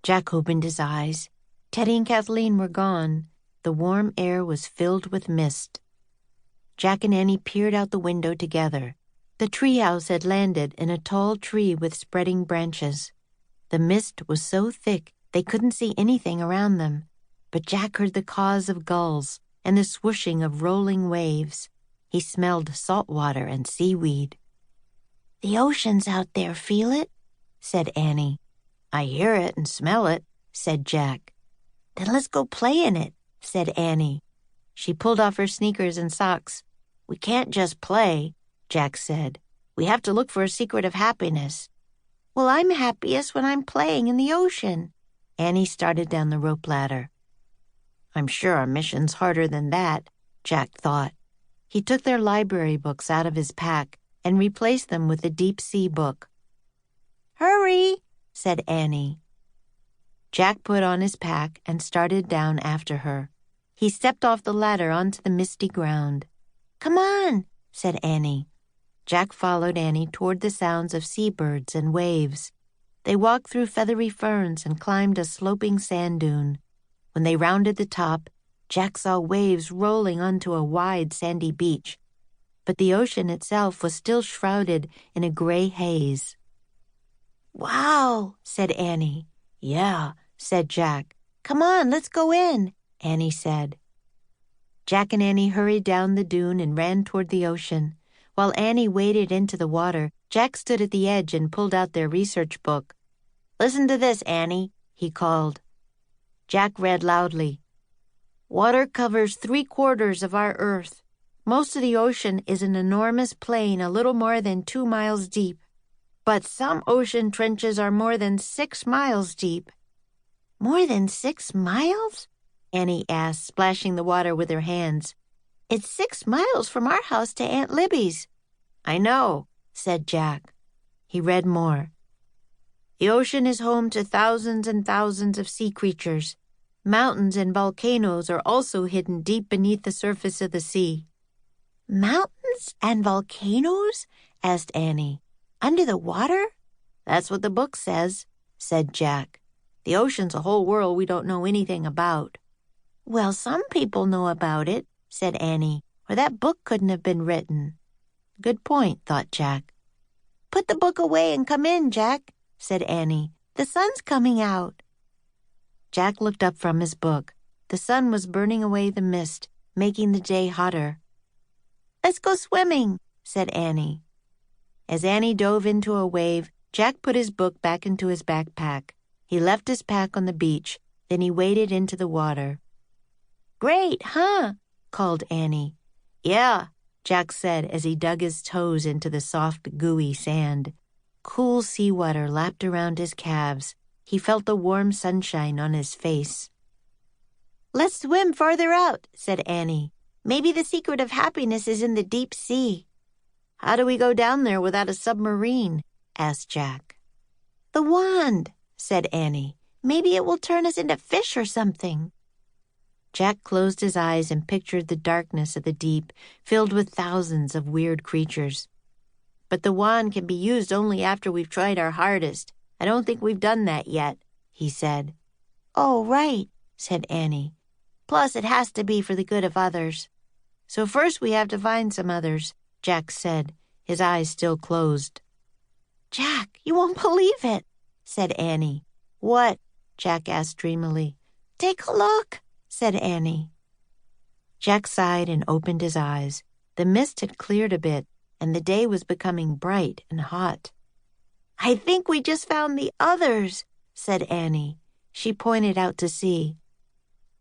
Jack opened his eyes. Teddy and Kathleen were gone. The warm air was filled with mist. Jack and Annie peered out the window together. The treehouse had landed in a tall tree with spreading branches. The mist was so thick they couldn't see anything around them, but Jack heard the caws of gulls and the swooshing of rolling waves. He smelled salt water and seaweed. "The ocean's out there, feel it?" said Annie. "I hear it and smell it," said Jack. "Then let's go play in it," said Annie. She pulled off her sneakers and socks. "We can't just play," Jack said. "We have to look for a secret of happiness." "Well, I'm happiest when I'm playing in the ocean." Annie started down the rope ladder. "I'm sure our mission's harder than that," Jack thought. He took their library books out of his pack and replaced them with the deep sea book. "Hurry," said Annie. Jack put on his pack and started down after her. He stepped off the ladder onto the misty ground. "Come on," said Annie. Jack followed Annie toward the sounds of seabirds and waves. They walked through feathery ferns and climbed a sloping sand dune. When they rounded the top, Jack saw waves rolling onto a wide sandy beach, but the ocean itself was still shrouded in a gray haze. "Wow," said Annie. "Yeah," said Jack. "Come on, let's go in," Annie said. Jack and Annie hurried down the dune and ran toward the ocean. While Annie waded into the water, Jack stood at the edge and pulled out their research book. "Listen to this, Annie," he called. Jack read loudly. "Water covers 3/4 of our Earth. Most of the ocean is an enormous plain a little more than 2 miles deep. But some ocean trenches are more than 6 miles deep." "More than 6 miles?" Annie asked, splashing the water with her hands. "It's 6 miles from our house to Aunt Libby's." "I know," said Jack. He read more. "The ocean is home to thousands and thousands of sea creatures. Mountains and volcanoes are also hidden deep beneath the surface of the sea." "Mountains and volcanoes?" asked Annie. "Under the water?" "That's what the book says," said Jack. "The ocean's a whole world we don't know anything about." "Well, some people know about it," said Annie, "or that book couldn't have been written." Good point, thought Jack. "Put the book away and come in, Jack," said Annie. "The sun's coming out." Jack looked up from his book. The sun was burning away the mist, making the day hotter. "Let's go swimming," said Annie. As Annie dove into a wave, Jack put his book back into his backpack. He left his pack on the beach, then he waded into the water. "Great, huh?" called Annie. "Yeah," Jack said as he dug his toes into the soft, gooey sand. Cool seawater lapped around his calves. He felt the warm sunshine on his face. "Let's swim farther out," said Annie. "Maybe the secret of happiness is in the deep sea." "How do we go down there without a submarine?" asked Jack. "The wand," said Annie. "Maybe it will turn us into fish or something." Jack closed his eyes and pictured the darkness of the deep, filled with thousands of weird creatures. "But the wand can be used only after we've tried our hardest. I don't think we've done that yet," he said. "Oh, right," said Annie. "Plus, it has to be for the good of others." "So first we have to find some others," Jack said, his eyes still closed. "Jack, you won't believe it," said Annie. "What?" Jack asked dreamily. "Take a look," said Annie. Jack sighed and opened his eyes. The mist had cleared a bit, and the day was becoming bright and hot. "I think we just found the others," said Annie. She pointed out to sea.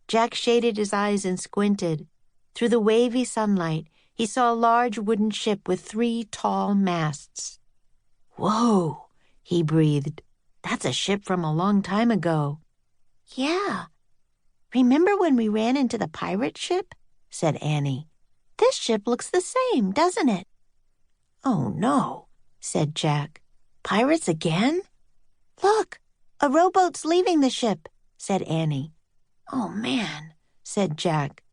Jack shaded his eyes and squinted. Through the wavy sunlight, he saw a large wooden ship with 3 tall masts. "Whoa," he breathed. "That's a ship from a long time ago." "Yeah. Remember when we ran into the pirate ship?" said Annie. "This ship looks the same, doesn't it?" "Oh, no," said Jack. "Pirates again?" "Look, a rowboat's leaving the ship," said Annie. "Oh, man," said Jack.